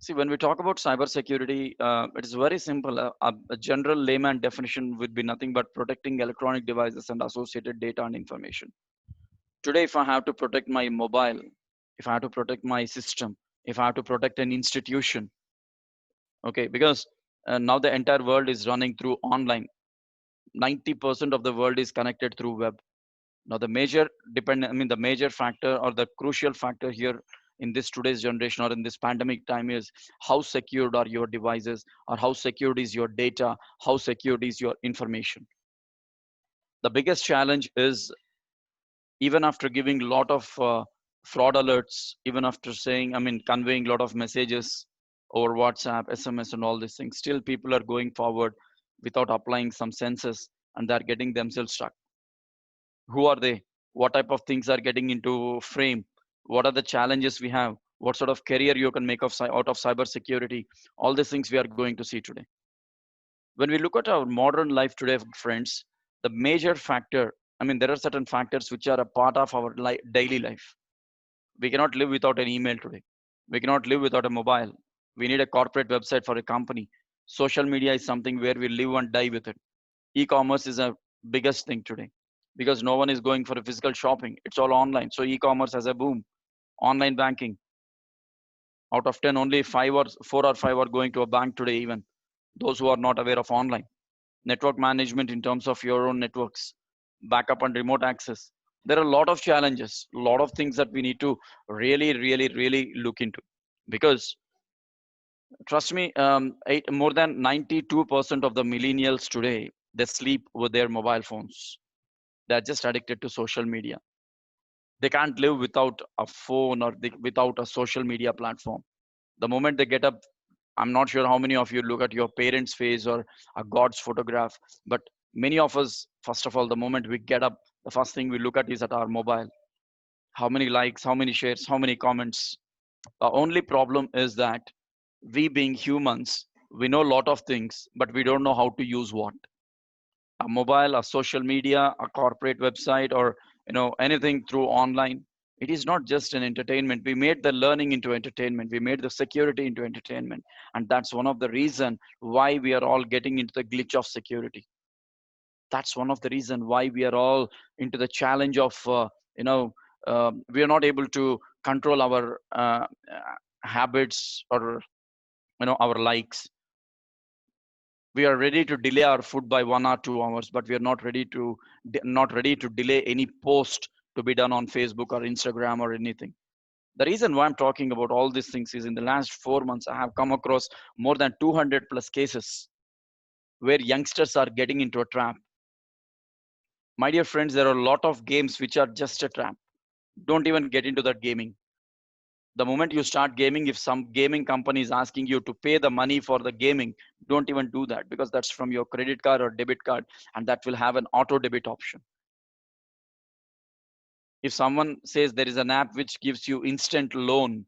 See, when we talk about cybersecurity, it is very simple. A general layman definition would be nothing but protecting electronic devices and associated data and information. Today, if I have to protect my mobile, if I have to protect my system, if I have to protect an institution, okay, because now the entire world is running through online. 90% of the world is connected through web. Now the major factor or the crucial factor here in this today's generation or in this pandemic time is how secured are your devices, or how secured is your data, how secured is your information. The biggest challenge is, even after giving a lot of fraud alerts, even after saying, conveying a lot of messages over WhatsApp, SMS, and all these things, still people are going forward without applying some senses, and they're getting themselves stuck. Who are they? What type of things are getting into frame? What are the challenges we have? What sort of career you can make out of cyber security? All these things we are going to see today. When we look at our modern life today, friends, the major factor, there are certain factors which are a part of our daily life. We cannot live without an email today. We cannot live without a mobile. We need a corporate website for a company. Social media is something where we live and die with it. E-commerce is a biggest thing today, because no one is going for a physical shopping. It's all online. So e-commerce has a boom. Online banking, out of 10, only 4 or 5 are going to a bank today, even those who are not aware of online. Network management in terms of your own networks, backup and remote access. There are a lot of challenges, a lot of things that we need to really, really, really look into. Because trust me, more than 92% of the millennials today, they sleep with their mobile phones. They're just addicted to social media. They can't live without a phone, or without a social media platform. The moment they get up, I'm not sure how many of you look at your parents' face or a God's photograph, but many of us, first of all, the moment we get up, the first thing we look at is at our mobile. How many likes, how many shares, how many comments. The only problem is that we, being humans, we know a lot of things, but we don't know how to use what. A mobile, a social media, a corporate website, or anything through online. It is not just an entertainment. We made the learning into entertainment. We made the security into entertainment, and that's one of the reason why we are all getting into the glitch of security. That's one of the reason why we are all into the challenge of you know we are not able to control our habits, or our likes. We are ready to delay our food by 1 or 2 hours, but we are not ready to delay any post to be done on Facebook or Instagram or anything. The reason why I'm talking about all these things is, in the last 4 months I have come across more than 200 plus cases where youngsters are getting into a trap. My dear friends, there are a lot of games which are just a trap. Don't even get into that gaming. The moment you start gaming, if some gaming company is asking you to pay the money for the gaming, don't even do that, because that's from your credit card or debit card, and that will have an auto debit option. If someone says there is an app which gives you instant loan,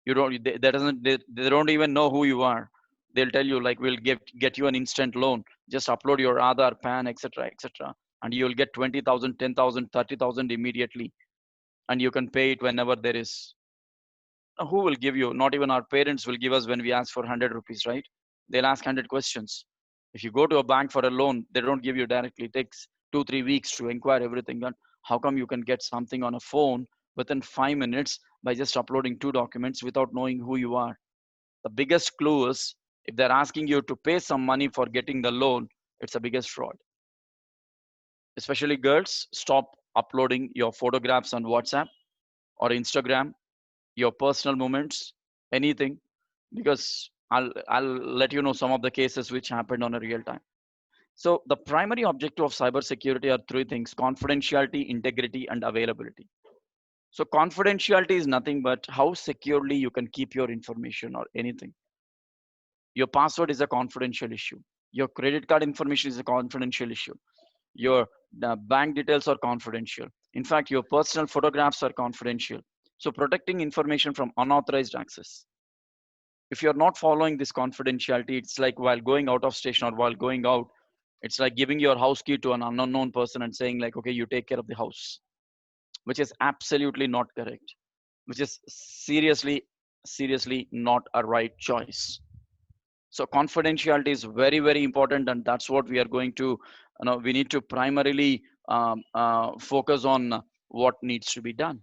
you don't they, that doesn't they don't even know who you are. They'll tell you, like, we'll get you an instant loan, just upload your Aadhaar, PAN, etc., etc., and you'll get 20,000, 10,000, 30,000 immediately, and you can pay it whenever there is. Who will give you? Not even our parents will give us when we ask for 100 rupees, right? They'll ask 100 questions. If you go to a bank for a loan, they don't give you directly. It takes 2 3 weeks to inquire everything. And how come you can get something on a phone within 5 minutes by just uploading two documents without knowing who you are? The biggest clue is, if they're asking you to pay some money for getting the loan, it's the biggest fraud. Especially girls, stop uploading your photographs on WhatsApp or Instagram, your personal moments, anything, because I'll let you know some of the cases which happened on a real time. So the primary objective of cybersecurity are three things: confidentiality, integrity, and availability. So confidentiality is nothing but how securely you can keep your information or anything. Your password is a confidential issue. Your credit card information is a confidential issue. Your bank details are confidential. In fact, your personal photographs are confidential. So protecting information from unauthorized access. If you're not following this confidentiality, it's like while going out of station or while going out, it's like giving your house key to an unknown person and saying, like, okay, you take care of the house, which is absolutely not correct, which is seriously seriously not a right choice. So confidentiality is very, very important, and that's what we are going to, we need to primarily focus on what needs to be done.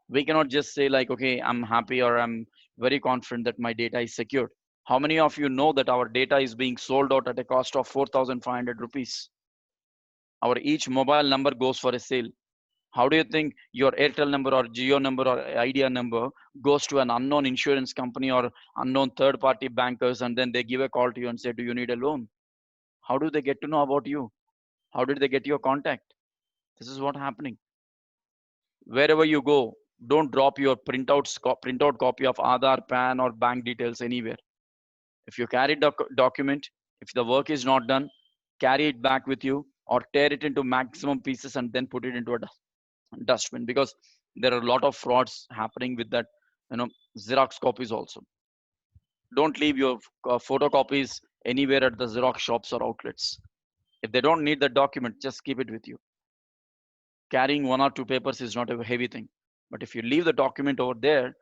We cannot just say like, okay, I'm happy or I'm very confident that my data is secured. How many of you know that our data is being sold out at a cost of 4,500 rupees? Our each mobile number goes for a sale. How do you think your Airtel number or Geo number or Idea number goes to an unknown insurance company or unknown third party bankers, and then they give a call to you and say, do you need a loan? How do they get to know about you? How did they get your contact? This is what happening. Wherever you go, don't drop your printout copy of Aadhaar, PAN, or bank details anywhere. If you carry document, if the work is not done, carry it back with you or tear it into maximum pieces and then put it into a dustbin, because there are a lot of frauds happening with that. You know, Xerox copies also. Don't leave your photocopies anywhere at the Xerox shops or outlets. If they don't need the document, just keep it with you. Carrying one or two papers is not a heavy thing, but if you leave the document over there,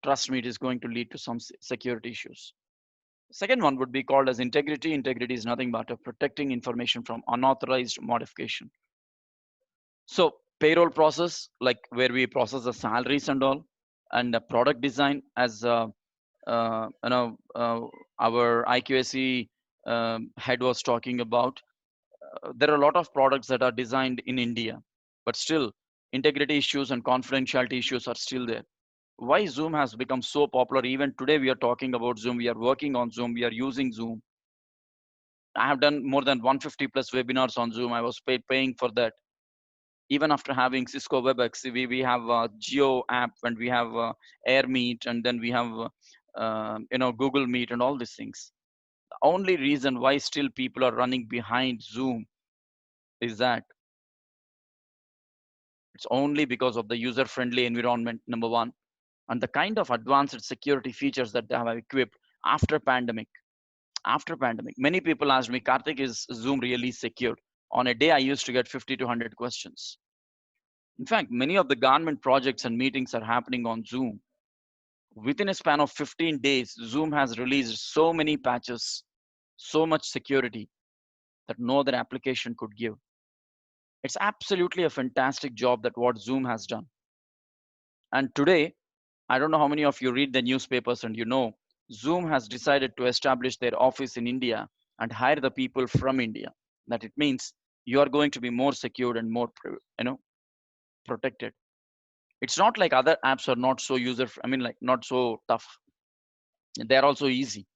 trust me, it is going to lead to some security issues. Second one would be called as integrity. Integrity is nothing but protecting information from unauthorized modification. So payroll process, like where we process the salaries and all, and the product design, as our IQAC head was talking about. There are a lot of products that are designed in India, but still integrity issues and confidentiality issues are still there. Why Zoom has become so popular? Even today, we are talking about Zoom. We are working on Zoom. We are using Zoom. I have done more than 150 plus webinars on Zoom. I was paying for that. Even after having Cisco WebEx, we have a Geo app, and we have Air Meet, and then we have Google Meet and all these things. The only reason why still people are running behind Zoom is that it's only because of the user-friendly environment, number one, and the kind of advanced security features that they have equipped after pandemic. After pandemic, many people asked me, Karthik, is Zoom really secure? On a day, I used to get 50 to 100 questions. In fact, many of the government projects and meetings are happening on Zoom. Within a span of 15 days, Zoom has released so many patches, so much security that no other application could give. It's absolutely a fantastic job that what Zoom has done. And today, I don't know how many of you read the newspapers, and Zoom has decided to establish their office in India and hire the people from India. That it means you are going to be more secured and more protected. It's not like other apps are not so like not so tough. They're also easy.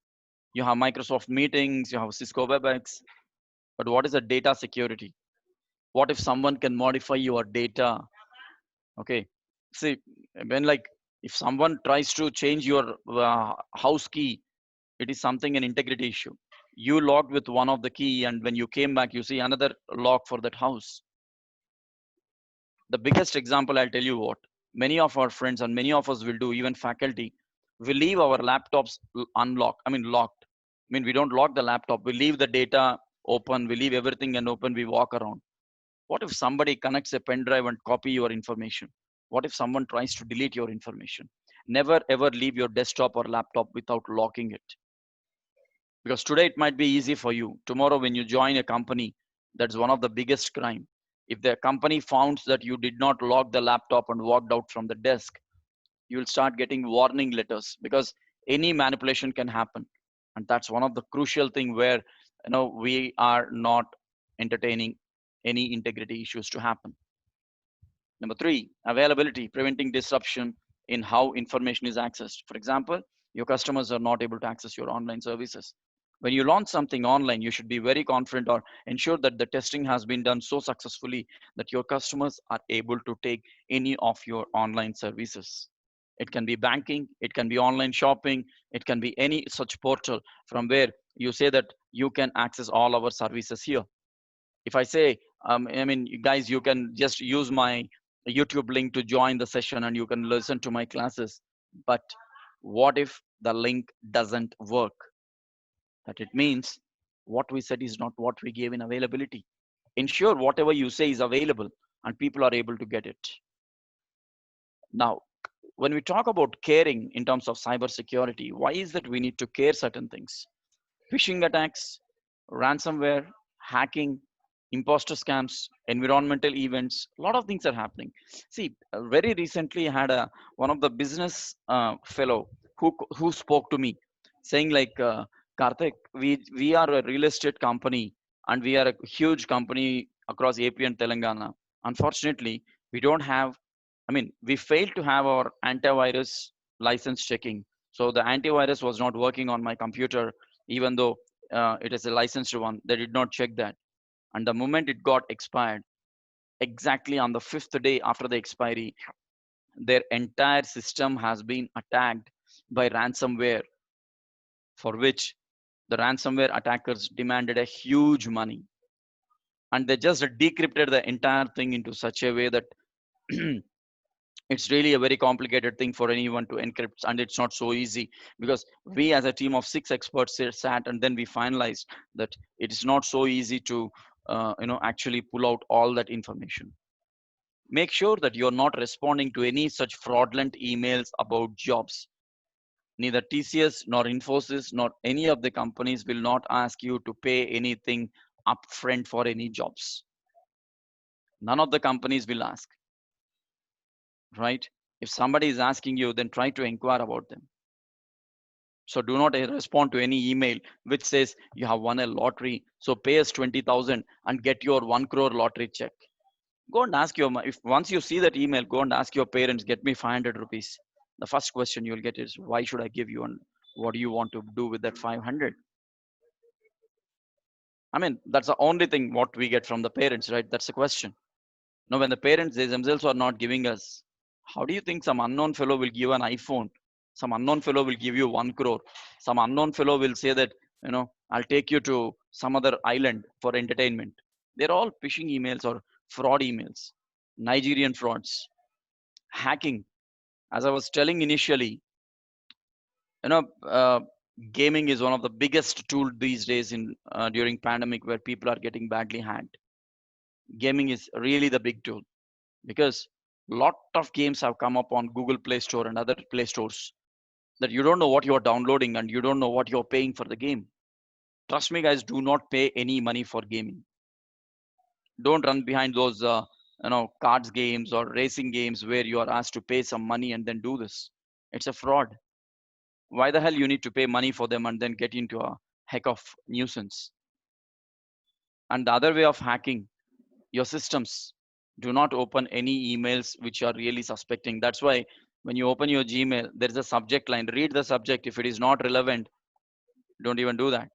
You have Microsoft Meetings, you have Cisco WebEx, but what is the data security? What if someone can modify your data? Okay, see, when like if someone tries to change your house key, it is something an integrity issue. You logged with one of the key, and when you came back, you see another lock for that house. The biggest example, I'll tell you what, many of our friends and many of us will do, even faculty, we leave our laptops unlocked, I mean locked. I mean, we don't lock the laptop, we leave the data open, we leave everything and open, we walk around. What if somebody connects a pen drive and copy your information? What if someone tries to delete your information? Never ever leave your desktop or laptop without locking it. Because today it might be easy for you. Tomorrow, when you join a company, that's one of the biggest crime. If the company found that you did not lock the laptop and walked out from the desk, you will start getting warning letters, because any manipulation can happen. And that's one of the crucial thing where we are not entertaining any integrity issues to happen. Number three, availability, preventing disruption in how information is accessed. For example, your customers are not able to access your online services. When you launch something online, you should be very confident or ensure that the testing has been done so successfully that your customers are able to take any of your online services. It can be banking, it can be online shopping, it can be any such portal from where you say that you can access all our services here. If I say, I mean, you guys, you can just use my YouTube link to join the session and you can listen to my classes. But what if the link doesn't work? That it means what we said is not what we gave in availability. Ensure whatever you say is available and people are able to get it. Now, when we talk about caring in terms of cybersecurity, why is that we need to care certain things? Phishing attacks, ransomware, hacking, imposter scams, environmental events, a lot of things are happening. See, very recently I had a one of the business fellow who spoke to me, saying like, Karthik, we are a real estate company and we are a huge company across AP and Telangana. Unfortunately, we don't have. I mean, we failed to have our antivirus license checking. So the antivirus was not working on my computer, even though it is a licensed one. They did not check that. And the moment it got expired, exactly on the fifth day after the expiry, their entire system has been attacked by ransomware, for which the ransomware attackers demanded a huge money. And they just decrypted the entire thing into such a way that it's really a very complicated thing for anyone to encrypt, and it's not so easy, because we as a team of six experts sat and then we finalized that it is not so easy to actually pull out all that information. Make sure that you're not responding to any such fraudulent emails about jobs. Neither TCS nor Infosys nor any of the companies will not ask you to pay anything upfront for any jobs. None of the companies will ask, right? If somebody is asking you, then try to inquire about them. So do not respond to any email which says you have won a lottery, so pay us 20,000 and get your 1 crore lottery check. Go and ask your, if once you see that email, go and ask your parents, get me 500 rupees. The first question you'll get is, why should I give you, and what do you want to do with that 500? I mean, that's the only thing what we get from the parents, right? That's the question. Now, when the parents they themselves are not giving us, how do you think some unknown fellow will give an iPhone? Some unknown fellow will give you 1 crore. Some unknown fellow will say that, I'll take you to some other island for entertainment. They're all phishing emails or fraud emails, Nigerian frauds, hacking. As I was telling initially, you know, uh, gaming is one of the biggest tool these days in during pandemic where people are getting badly hacked. Gaming is really the big tool, because lot of games have come up on Google Play Store and other Play Stores that you don't know what you're downloading and you don't know what you're paying for the game. Trust me, guys, do not pay any money for gaming. Don't run behind those cards games or racing games where you are asked to pay some money and then do this. It's a fraud. Why the hell you need to pay money for them and then get into a heck of nuisance? And the other way of hacking your systems, do not open any emails which are really suspecting. That's why when you open your Gmail, there's a subject line. Read the subject. If it is not relevant, don't even do that.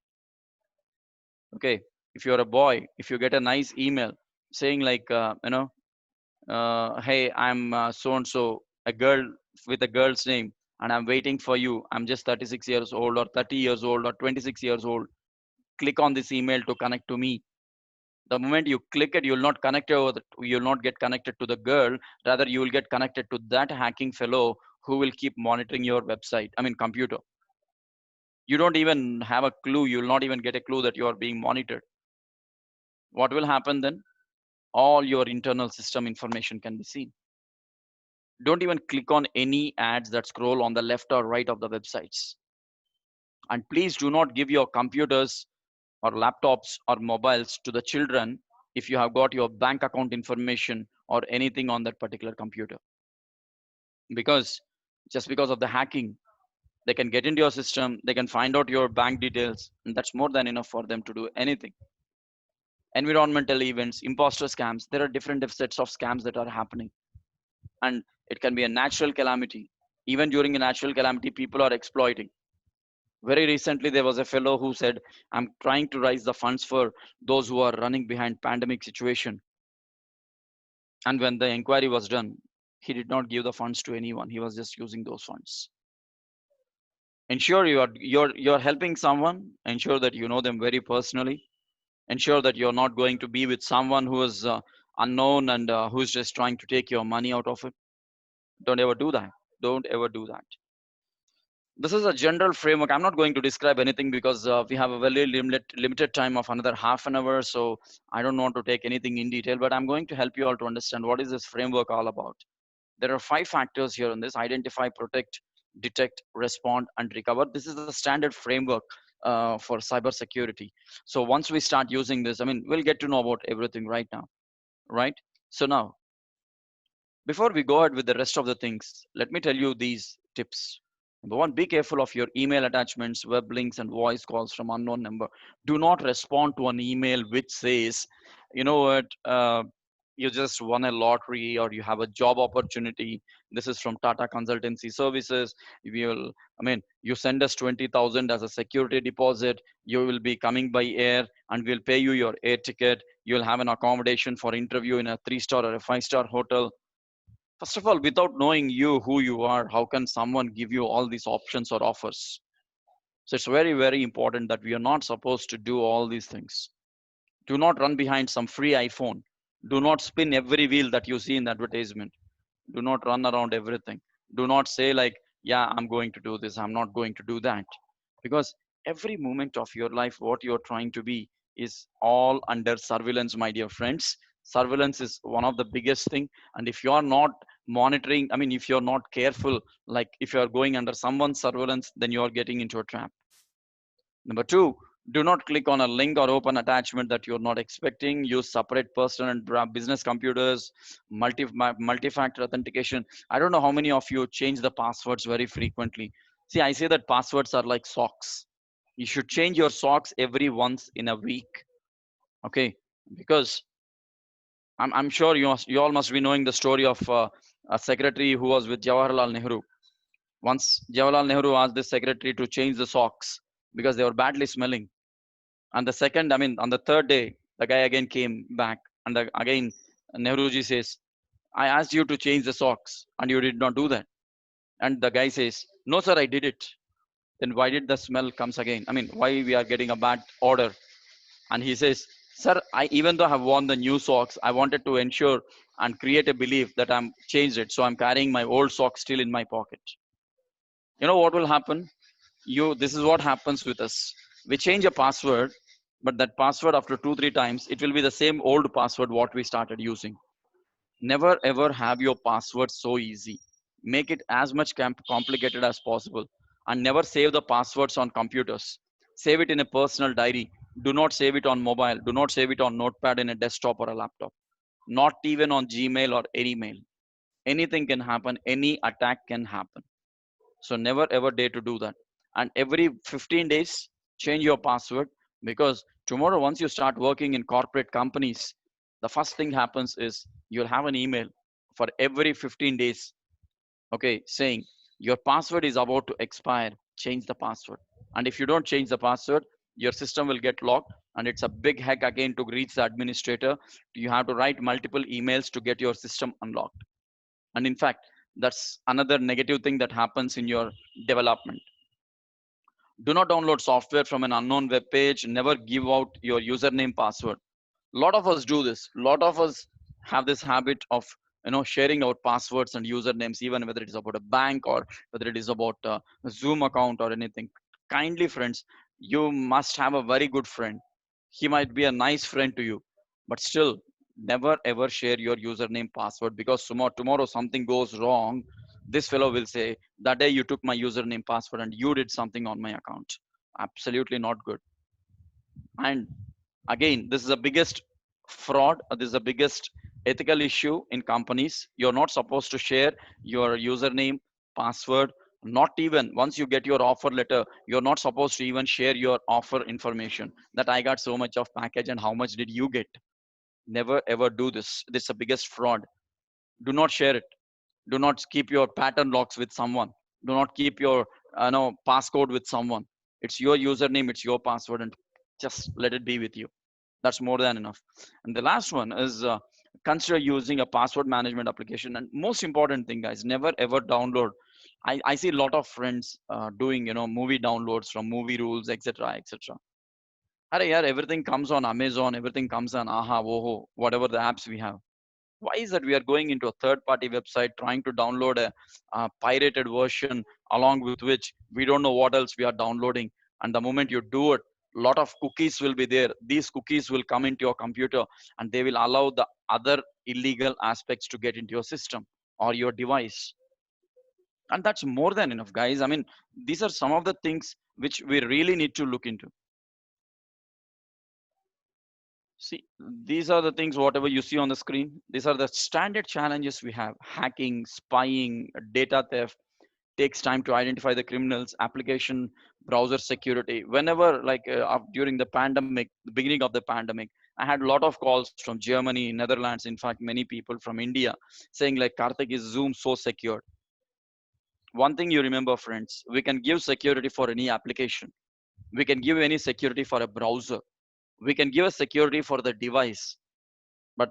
Okay. If you're a boy, if you get a nice email saying like, hey, I'm so and so, a girl with a girl's name, and I'm waiting for you. I'm just 36 years old or 30 years old or 26 years old. Click on this email to connect to me. The moment you click it, you'll not connect over you'll not get connected to the girl. Rather, you will get connected to that hacking fellow who will keep monitoring your website. I mean, computer. You don't even have a clue. You'll not even get a clue that you are being monitored. What will happen then? All your internal system information can be seen. Don't even click on any ads that scroll on the left or right of the websites. And please do not give your computers or laptops or mobiles to the children if you have got your bank account information or anything on that particular computer, because just because of the hacking, they can get into your system, they can find out your bank details, and that's more than enough for them to do anything. Environmental events, imposter scams, there are different sets of scams that are happening, and it can be a natural calamity. Even during a natural calamity, people are exploiting. Very recently there was a fellow who said, I'm trying to raise the funds for those who are running behind pandemic situation. And when the inquiry was done, he did not give the funds to anyone. He was just using those funds. Ensure you're helping someone. Ensure that you know them very personally. Ensure that you're not going to be with someone who is unknown and who's just trying to take your money out of it. Don't ever do that. Don't ever do that. This is a general framework. I'm not going to describe anything because we have a very limited time of another half an hour. So I don't want to take anything in detail, but I'm going to help you all to understand what is this framework all about. There are 5 factors here in this: identify, protect, detect, respond, and recover. This is the standard framework for cybersecurity. So once we start using this, I mean, we'll get to know about everything right now, right? So now, before we go ahead with the rest of the things, let me tell you these tips. Number one, be careful of your email attachments, web links, and voice calls from unknown number. Do not respond to an email which says, you know what, you just won a lottery or you have a job opportunity. This is from Tata Consultancy Services. We will, I mean, you send us 20,000 as a security deposit. You will be coming by air and we'll pay you your air ticket. You'll have an accommodation for interview in a 3-star or a 5-star hotel. First of all, without knowing you, who you are, how can someone give you all these options or offers? So it's very, very important that we are not supposed to do all these things. Do not run behind some free iPhone. Do not spin every wheel that you see in the advertisement. Do not run around everything. Do not say like, yeah, I'm going to do this, I'm not going to do that. Because every moment of your life, what you're trying to be is all under surveillance, my dear friends. Surveillance is one of the biggest thing. And if you're not monitoring, I mean, if you're not careful, like if you're going under someone's surveillance, then you're getting into a trap. Number two, do not click on a link or open attachment that you're not expecting. Use separate personal and business computers, multi-factor authentication. I don't know how many of you change the passwords very frequently. See, I say that passwords are like socks. You should change your socks every once in a week. Okay, because I'm sure you all must be knowing the story of a secretary who was with Jawaharlal Nehru. Once Jawaharlal Nehru asked the secretary to change the socks because they were badly smelling. And the second, I mean, on the third day, the guy again came back, and again Nehruji says, "I asked you to change the socks, and you did not do that." And the guy says, "No, sir, I did it." Then why did the smell comes again? I mean, why we are getting a bad odor? And he says, "Sir, I even though I have worn the new socks, I wanted to ensure and create a belief that I'm changed it, so I'm carrying my old socks still in my pocket." You know what will happen? This is what happens with us. We change a password, but that password after 2 3 times it will be the same old password what we started using. Never ever have your password so easy. Make it as much complicated as possible, and never save the passwords on computers. Save it in a personal diary. Do not save it on mobile. Do not save it on notepad in a desktop or a laptop. Not even on Gmail or any mail. Anything can happen. Any attack can happen. So never ever dare to do that. And every 15 days, change your password, because tomorrow, once you start working in corporate companies, the first thing happens is you'll have an email for every 15 days, okay, saying your password is about to expire, change the password. And if you don't change the password, your system will get locked, and it's a big hack again to reach the administrator. You have to write multiple emails to get your system unlocked. And in fact, that's another negative thing that happens in your development. Do not download software from an unknown web page. Never give out your username password. A lot of us do this. A lot of us have this habit of sharing our passwords and usernames, even whether it is about a bank or whether it is about a Zoom account or anything. Kindly, friends, you must have a very good friend. He might be a nice friend to you, but still, never ever share your username password, because tomorrow something goes wrong. This fellow will say, that day you took my username password and you did something on my account. Absolutely not good. And again, this is the biggest fraud. This is the biggest ethical issue in companies. You're not supposed to share your username, password. Not even once you get your offer letter, you're not supposed to even share your offer information, that I got so much of package and how much did you get. Never ever do this. This is the biggest fraud. Do not share it. Do not keep your pattern locks with someone. Do not keep your passcode with someone. It's your username, it's your password, and just let it be with you. That's more than enough. And the last one is, consider using a password management application. And most important thing, guys, never ever download. I see a lot of friends doing movie downloads from movie rules, etc., etc. Arey, yeah, everything comes on Amazon, everything comes on Aha, Woho, whatever the apps we have. Why is that we are going into a third party website trying to download a pirated version, along with which we don't know what else we are downloading? And the moment you do it, a lot of cookies will be there. These cookies will come into your computer, and they will allow the other illegal aspects to get into your system. or your device. And that's more than enough, guys. I mean, these are some of the things which we really need to look into. See, these are the things, whatever you see on the screen, these are the standard challenges we have. Hacking, spying, data theft, takes time to identify the criminals, application, browser security. Whenever, like during the pandemic, the beginning of the pandemic, I had a lot of calls from Germany, Netherlands, in fact, many people from India saying like, Karthik, is Zoom so secure? One thing you remember, friends, we can give security for any application. We can give any security for a browser. We can give a security for the device. But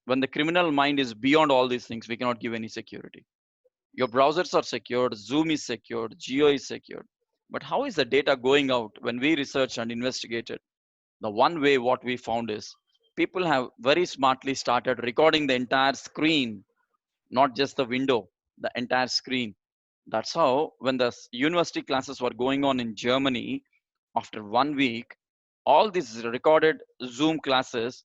when the criminal mind is beyond all these things, we cannot give any security. Your browsers are secured, Zoom is secured, Geo is secured. But how is the data going out? When we researched and investigated, the one way what we found is people have very smartly started recording the entire screen, not just the window, the entire screen. That's how, when the university classes were going on in Germany, after 1 week, all these recorded Zoom classes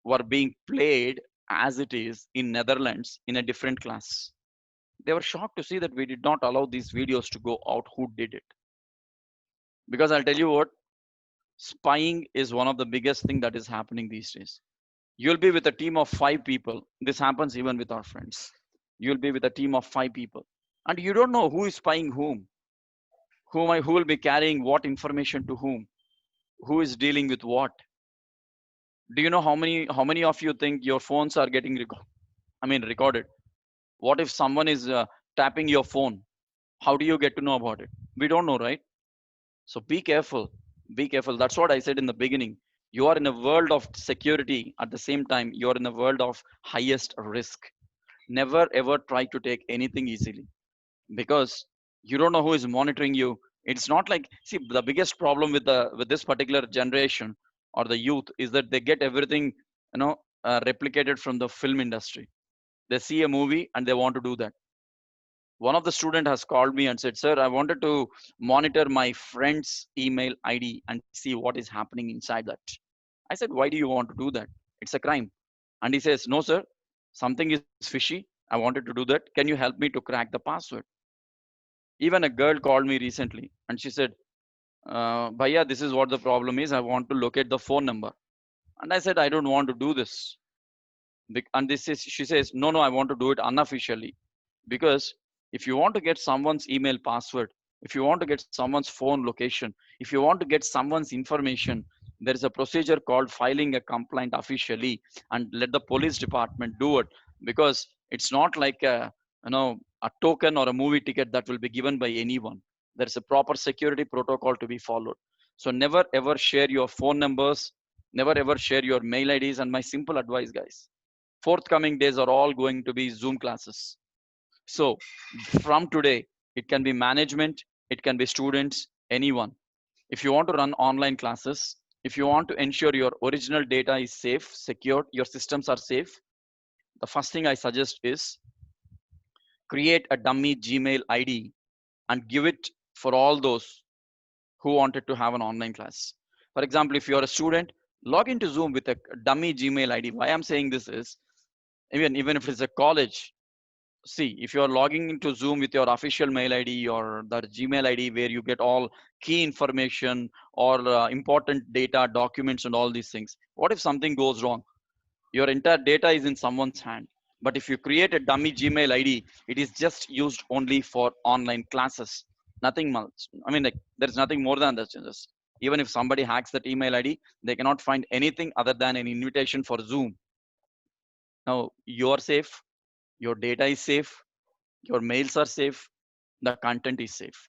were being played as it is in Netherlands in a different class. They were shocked to see that we did not allow these videos to go out who did it. Because I'll tell you what, spying is one of the biggest thing that is happening these days. You'll be with a team of 5 people. This happens even with our friends. You'll be with a team of 5 people, and you don't know who is spying whom, who will be carrying what information to whom, who is dealing with what. Do you know how many of you think your phones are getting recorded? What if someone is tapping your phone? How do you get to know about it? We don't know, right? So be careful. Be careful. That's what I said in the beginning. You are in a world of security. At the same time, you are in a world of highest risk. Never ever try to take anything easily, because you don't know who is monitoring you. It's not like, see, the biggest problem with this particular generation or the youth is that they get everything, replicated from the film industry. They see a movie and they want to do that. One of the student has called me and said, sir, I wanted to monitor my friend's email ID and see what is happening inside that. I said, why do you want to do that? It's a crime. And he says, no sir, something is fishy, I wanted to do that, can you help me to crack the password? Even a girl called me recently and she said, Bhaiya, this is what the problem is, I want to locate the phone number. And I said, I don't want to do this. And this is, she says, no, no, I want to do it unofficially. Because if you want to get someone's email password, if you want to get someone's phone location, if you want to get someone's information, there is a procedure called filing a complaint officially and let the police department do it. Because it's not like a token or a movie ticket that will be given by anyone. There is a proper security protocol to be followed. So never ever share your phone numbers, never ever share your mail IDs. And my simple advice, guys, forthcoming days are all going to be Zoom classes. So from today, it can be management, it can be students, anyone. If you want to run online classes, if you want to ensure your original data is safe, secure, your systems are safe, the first thing I suggest is create a dummy Gmail ID and give it for all those who wanted to have an online class. For example, if you're a student, log into Zoom with a dummy Gmail ID. Why I'm saying this is, even if it's a college, see, if you're logging into Zoom with your official mail ID or the Gmail ID where you get all key information or important data, documents, and all these things, what if something goes wrong? Your entire data is in someone's hand. But if you create a dummy Gmail ID, it is just used only for online classes. Nothing much. Like, there's nothing more than that. Just, even if somebody hacks that email ID, they cannot find anything other than an invitation for Zoom. Now, you are safe, your data is safe, your mails are safe, the content is safe.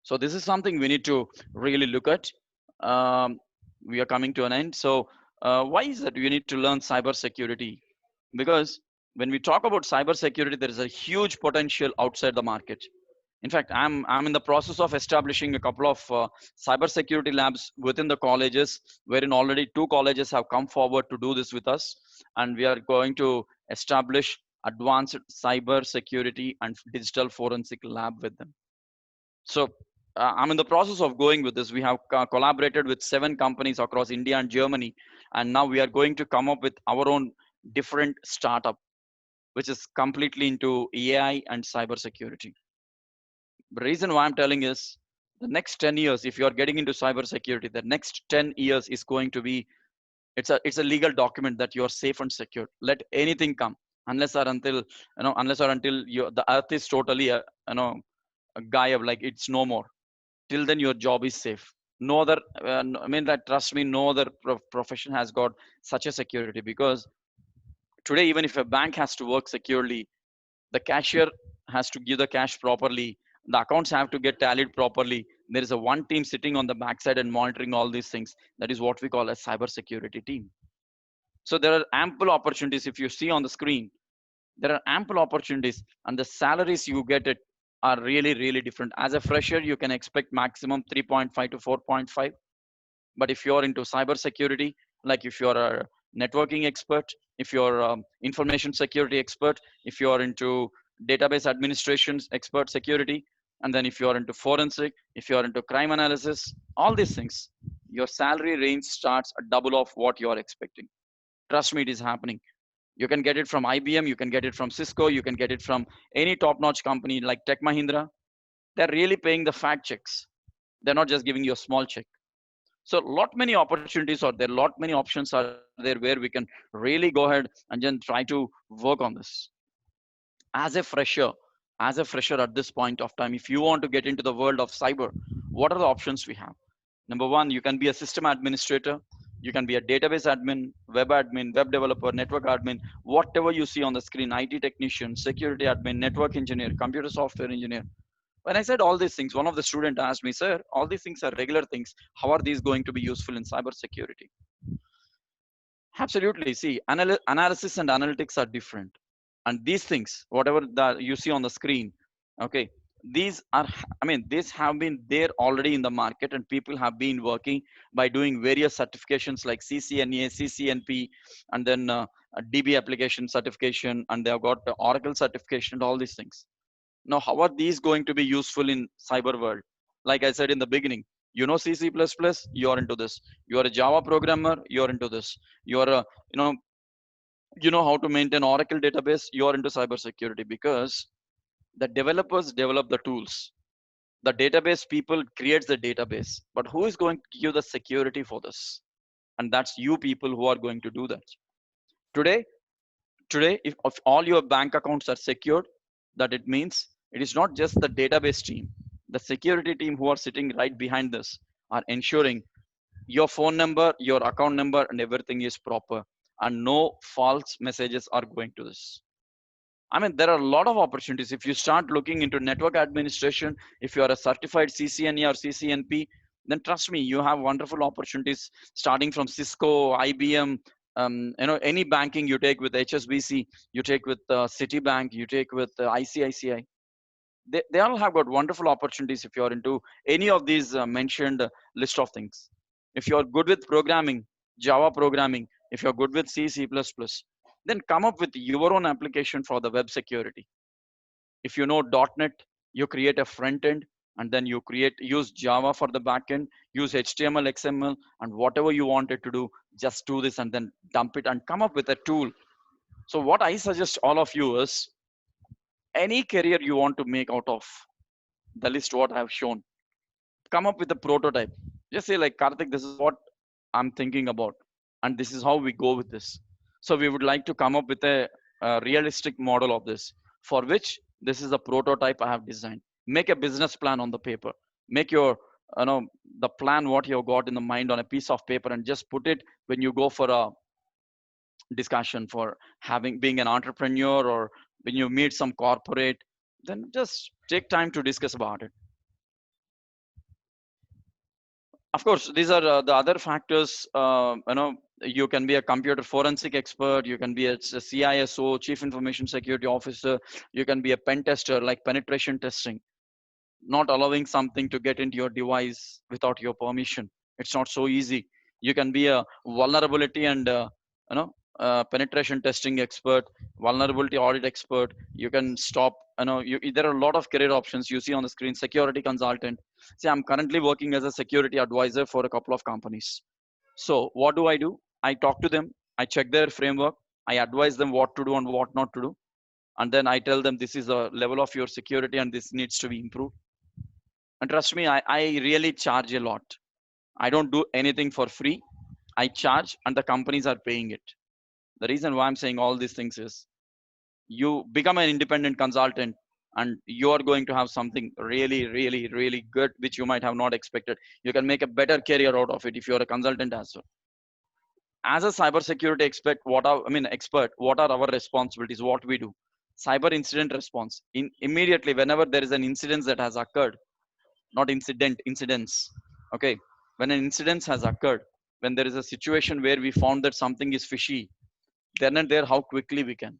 So this is something we need to really look at. Um, we are coming to an end. So why is that we need to learn cybersecurity? Because when we talk about cybersecurity, there is a huge potential outside the market. In fact, I'm in the process of establishing a couple of cybersecurity labs within the colleges, wherein already 2 colleges have come forward to do this with us, and we are going to establish advanced cyber security and digital forensic lab with them. So I'm in the process of going with this. We have collaborated with 7 companies across India and Germany, and now we are going to come up with our own different startup which is completely into AI and cybersecurity. The reason why I'm telling is the next 10 years, if you are getting into cybersecurity, the next 10 years is going to be, it's a legal document that you are safe and secure. Let anything come, unless or until the earth is totally a gayab, like it's no more. Till then, your job is safe. No other, I mean, that trust me, no other profession has got such a security, because today, even if a bank has to work securely, the cashier has to give the cash properly, the accounts have to get tallied properly. There is a one team sitting on the backside and monitoring all these things. That is what we call a cyber security team. So there are ample opportunities. If you see on the screen, there are ample opportunities, and the salaries you get it are really, really different. As a fresher, you can expect maximum 3.5 to 4.5. But if you're into cybersecurity, like if you're a networking expert, if you're information security expert, if you're into database administration expert security, and then if you're into forensic, if you're into crime analysis, all these things, your salary range starts a double of what you're expecting. Trust me, it is happening. You can get it from IBM, you can get it from Cisco, you can get it from any top-notch company like Tech Mahindra. They're really paying the fat checks. They're not just giving you a small check. So lot many opportunities are there, lot many options are there where we can really go ahead and then try to work on this. As a fresher, at this point of time, if you want to get into the world of cyber, what are the options we have? Number one, you can be a system administrator, you can be a database admin, web developer, network admin, whatever you see on the screen, IT technician, security admin, network engineer, computer software engineer. When I said all these things, one of the students asked me, sir, all these things are regular things. How are these going to be useful in cybersecurity? Absolutely. See, analysis and analytics are different. And these things, whatever that you see on the screen, okay, these are, I mean, these have been there already in the market, and people have been working by doing various certifications like CCNA, CCNP, and then a DB application certification, and they have got the Oracle certification, and all these things. Now, how are these going to be useful in cyber world? Like I said in the beginning, you know C, C++, you're into this. You are a Java programmer, you're into this. You are a, you know, you know how to maintain Oracle database, you're into cybersecurity, because the developers develop the tools. The database people creates the database. But who is going to give the security for this? And that's you people who are going to do that. Today, if all your bank accounts are secured, that it means it is not just the database team, the security team who are sitting right behind this are ensuring your phone number, your account number, and everything is proper, and no false messages are going to this. I mean, there are a lot of opportunities. If you start looking into network administration, if you are a certified CCNA or CCNP, then trust me, you have wonderful opportunities starting from Cisco, IBM, any banking you take with HSBC, you take with Citibank, you take with ICICI. They all have got wonderful opportunities if you're into any of these mentioned list of things. If you're good with programming, Java programming, if you're good with C, C++, then come up with your own application for the web security. If you know .NET, you create a front end, and then you use Java for the back end, use HTML, XML, and whatever you wanted to do, just do this and then dump it and come up with a tool. So what I suggest all of you is, any career you want to make out of the list what I have shown, come up with a prototype. Just say like, Karthik, this is what I'm thinking about, and this is how we go with this. So we would like to come up with a realistic model of this, for which this is a prototype I have designed. Make a business plan on the paper. Make your, you know, the plan what you got in the mind on a piece of paper, and just put it when you go for a discussion for having being an entrepreneur, or when you meet some corporate, then just take time to discuss about it. Of course, these are the other factors. You can be a computer forensic expert, you can be a CISO, chief information security officer, you can be a pen tester, like penetration testing, not allowing something to get into your device without your permission. It's not so easy. You can be a vulnerability and penetration testing expert, vulnerability audit expert. You can stop, there are a lot of career options you see on the screen. Security consultant. See, I'm currently working as a security advisor for a couple of companies. So what do? I talk to them, I check their framework, I advise them what to do and what not to do. and then I tell them this is the level of your security and this needs to be improved. And trust me, I really charge a lot. I don't do anything for free. I charge and the companies are paying it. The reason why I'm saying all these things is you become an independent consultant and you are going to have something really, really, really good, which you might have not expected. You can make a better career out of it if you're a consultant as well. As a cybersecurity expert, what are our responsibilities? What we do? Cyber incident response. Immediately, whenever there is an incident that has occurred, not incidents. Okay, when an incident has occurred, when there is a situation where we found that something is fishy, then and there, how quickly we can.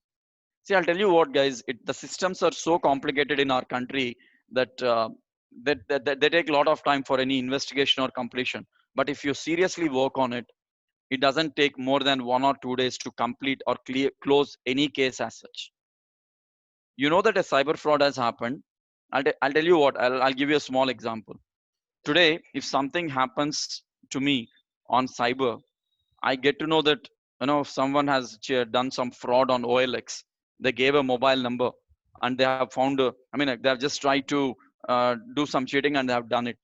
See, I'll tell you what, guys. The systems are so complicated in our country that, that they take a lot of time for any investigation or completion. But if you seriously work on it, it doesn't take more than 1 or 2 days to complete or close any case as such. You know that a cyber fraud has happened. I'll tell you what. I'll give you a small example. Today, if something happens to me on cyber, I get to know that someone has done some fraud on OLX. They gave a mobile number and they have found they have just tried to do some cheating and they have done it.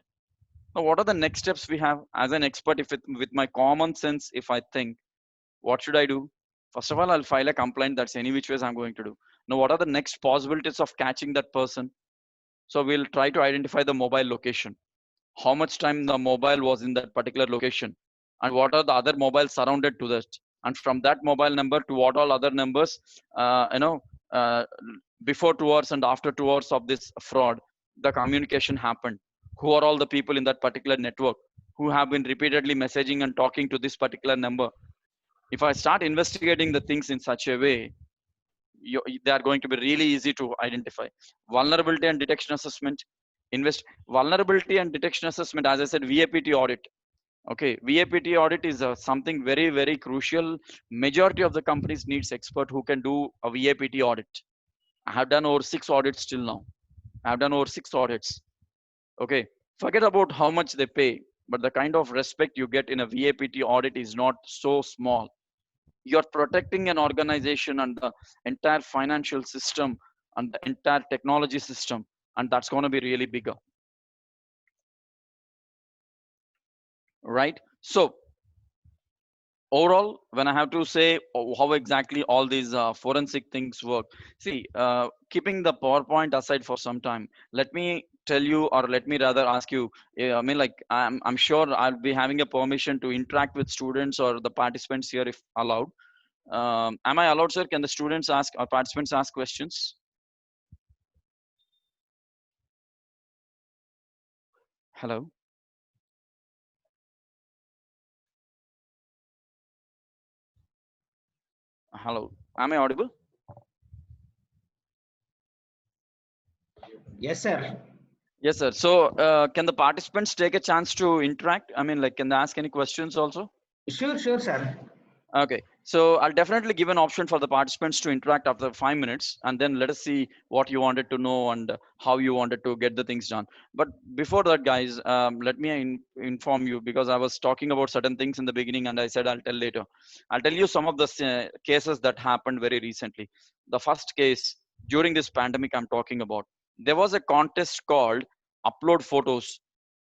Now, what are the next steps we have as an expert? If with my common sense, if I think, what should I do? First of all, I'll file a complaint. That's any which ways I'm going to do. Now, what are the next possibilities of catching that person? So we'll try to identify the mobile location, how much time the mobile was in that particular location, and what are the other mobiles surrounded to that, and from that mobile number to what all other numbers, uh, you know uh, before 2 hours and after 2 hours of this fraud, the communication happened. Who are all the people in that particular network who have been repeatedly messaging and talking to this particular number? If I start investigating the things in such a way, they are going to be really easy to identify. Vulnerability and detection assessment. Invest Vulnerability and detection assessment, as I said, VAPT audit. Okay, VAPT audit is something very, very crucial. Majority of the companies needs expert who can do a VAPT audit. I have done over 6 audits till now. I have done over 6 audits. Okay, forget about how much they pay, but the kind of respect you get in a VAPT audit is not so small. You're protecting an organization and the entire financial system and the entire technology system, and that's going to be really bigger, right? So overall, when I have to say how exactly all these forensic things work, see, keeping the PowerPoint aside for some time, let me tell you, or let me rather ask you, I'm sure I'll be having a permission to interact with students or the participants here if allowed. Am I allowed, sir? Can the students ask or participants ask questions? Hello? Hello? Am I audible? Yes, sir. Yes, sir. So, can the participants take a chance to interact? Can they ask any questions also? Sure, sure, sir. Okay, so I'll definitely give an option for the participants to interact after 5 minutes, and then let us see what you wanted to know and how you wanted to get the things done. But before that, guys, let me inform you, because I was talking about certain things in the beginning, and I said I'll tell later. I'll tell you some of the cases that happened very recently. The first case during this pandemic I'm talking about, there was a contest called Upload Photos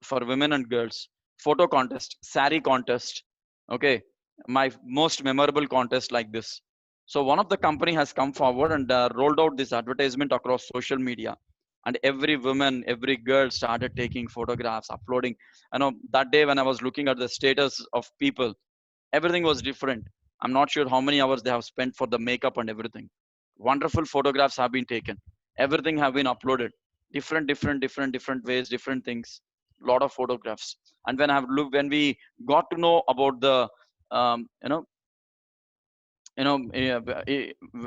for Women and Girls, photo contest, sari contest. Okay, my most memorable contest like this. So one of the company has come forward and rolled out this advertisement across social media, and every woman, every girl started taking photographs, uploading. I know that day when I was looking at the status of people, everything was different. I'm not sure how many hours they have spent for the makeup and everything. Wonderful photographs have been taken. Everything have been uploaded. Different ways, different things. Lot of photographs. And when I have looked, when we got to know about the, um, you know,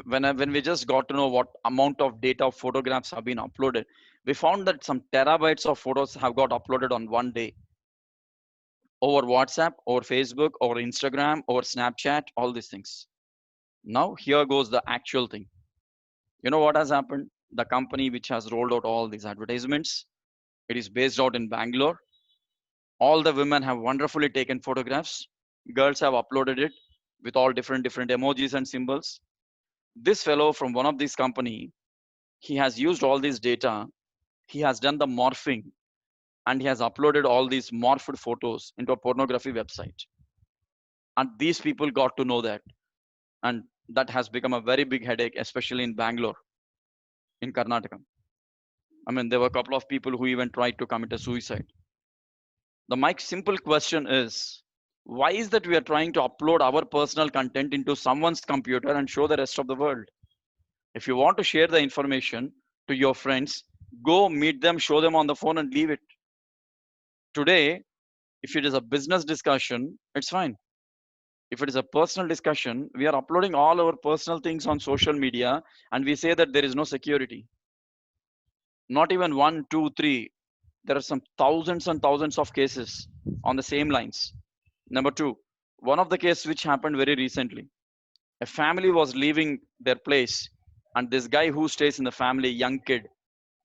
when we just got to know what amount of data of photographs have been uploaded, we found that some terabytes of photos have got uploaded on one day, over WhatsApp, over Facebook, over Instagram, over Snapchat, all these things. Now, here goes the actual thing. You know what has happened? The company which has rolled out all these advertisements, it is based out in Bangalore. All the women have wonderfully taken photographs. Girls have uploaded it with all different emojis and symbols. This fellow from one of these company, he has used all this data, he has done the morphing, and he has uploaded all these morphed photos into a pornography website. And these people got to know that, and that has become a very big headache, especially in Bangalore, in Karnataka. I mean, there were a couple of people who even tried to commit a suicide. The my simple question is, why is that we are trying to upload our personal content into someone's computer and show the rest of the world? If you want to share the information to your friends, go meet them, show them on the phone, and leave it. Today, if it is a business discussion, it's fine. If it is a personal discussion, we are uploading all our personal things on social media and we say that there is no security. Not even one, two, three. There are some thousands and thousands of cases on the same lines. Number two, one of the cases which happened very recently, a family was leaving their place, and this guy who stays in the family, young kid,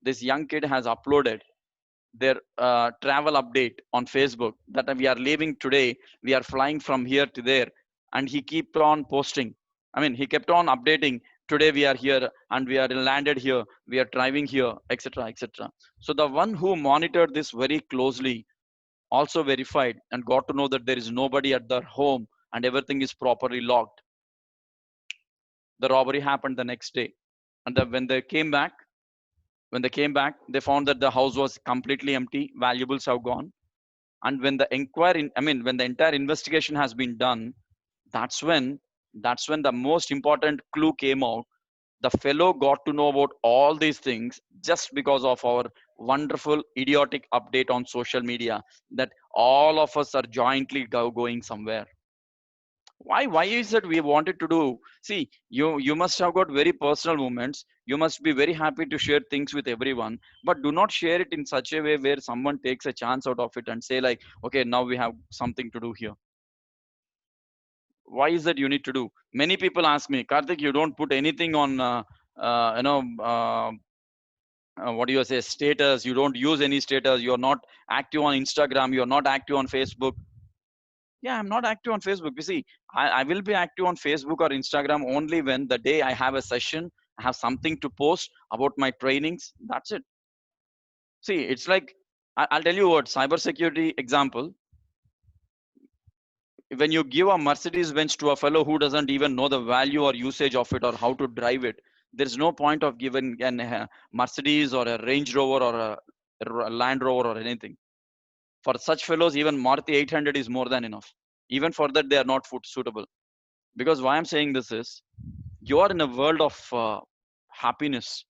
this young kid has uploaded their travel update on Facebook that we are leaving today, we are flying from here to there, and he kept on posting. I mean, he kept on updating. Today we are here and we are landed here. We are driving here, etc., etc. So the one who monitored this very closely also verified and got to know that there is nobody at their home and everything is properly logged. The robbery happened the next day, and when they came back, they found that the house was completely empty. Valuables have gone. And when the when the entire investigation has been done, that's when the most important clue came out. The fellow got to know about all these things just because of our wonderful idiotic update on social media that all of us are jointly going somewhere. Why is it we wanted to do? See, you must have got very personal moments. You must be very happy to share things with everyone, but do not share it in such a way where someone takes a chance out of it and say like, okay, now we have something to do here. Why is that you need to do? Many people ask me, Karthik, you don't put anything on uh, you know uh, what do you say, status? You don't use any status. You're not active on Instagram. You're not active on Facebook. Yeah, I'm not active on Facebook. You see, I will be active on Facebook or Instagram only when the day I have a session, I have something to post about my trainings. That's it. See, it's like, I'll tell you what, cybersecurity example. When you give a Mercedes Benz to a fellow who doesn't even know the value or usage of it or how to drive it, there's no point of giving an Mercedes or a Range Rover or a Land Rover or anything. For such fellows, even Maruti 800 is more than enough. Even for that, they are not food suitable. Because why I'm saying this is, you are in a world of happiness.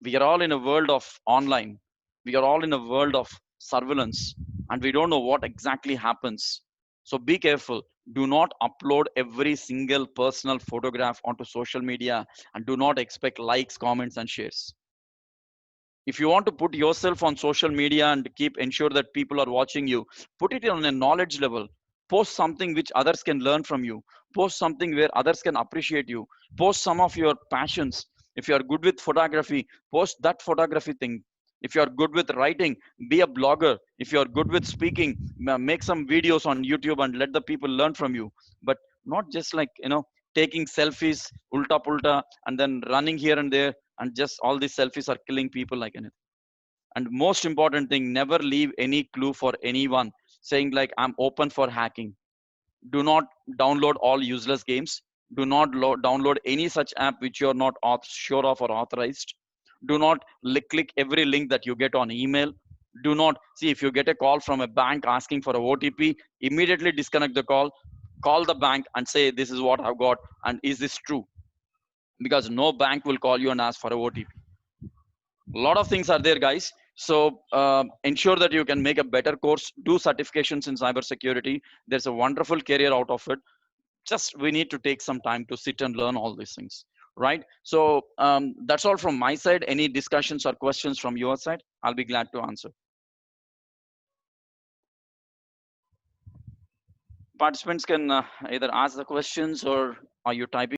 We are all in a world of online. We are all in a world of surveillance, and we don't know what exactly happens. So be careful. Do not upload every single personal photograph onto social media, and do not expect likes, comments, and shares. If you want to put yourself on social media and keep ensure that people are watching you, put it on a knowledge level. Post something which others can learn from you. Post something where others can appreciate you. Post some of your passions. If you are good with photography, post that photography thing. If you are good with writing, be a blogger. If you are good with speaking, make some videos on YouTube and let the people learn from you. But not just like, taking selfies ulta pulta and then running here and there, and just all these selfies are killing people like anything. And most important thing, never leave any clue for anyone saying like, I'm open for hacking. Do not download all useless games. Do not download any such app which you're not sure of or authorized. Do not click every link that you get on email. Do not see, if you get a call from a bank asking for a OTP, immediately disconnect the call. Call the bank and say, this is what I've got, and is this true? Because no bank will call you and ask for a OTP. A lot of things are there, guys. So ensure that you can make a better course, do certifications in cybersecurity. There's a wonderful career out of it. Just we need to take some time to sit and learn all these things, right? So that's all from my side. Any discussions or questions from your side, I'll be glad to answer. Participants can either ask the questions, or are you typing?